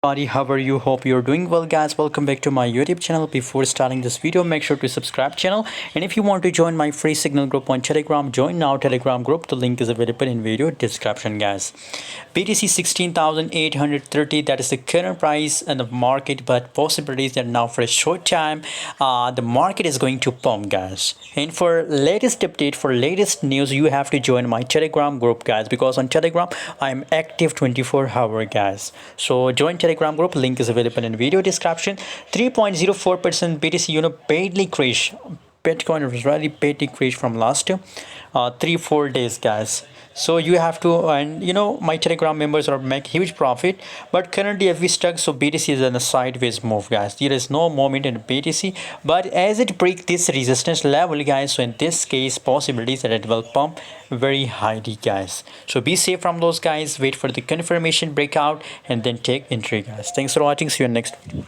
Buddy, how are you? Hope you're doing well, guys. Welcome back to my YouTube channel. Before starting this video, make sure to subscribe channel, and if you want to join my free signal group on Telegram, join now Telegram group. The link is available in video description, guys. BTC 16,830, that is the current price in the market, but possibilities that now for a short time the market is going to pump, guys. And for latest update, for latest news, you have to join my Telegram group, guys, because on Telegram I'm active 24-hour, guys. So join Telegram group, link is available in video description. 3.04% BTC, badly crash. Bitcoin was really badly crash from last 3-4 days, guys. So you have to, and my Telegram members are make huge profit, but currently if we stuck, so BTC is in a sideways move, guys. There is no moment in BTC, but as it break this resistance level, guys, so in this case possibilities that it will pump very highly, guys. So be safe from those guys, wait for the confirmation breakout and then take entry, guys. Thanks for watching, see you in next video.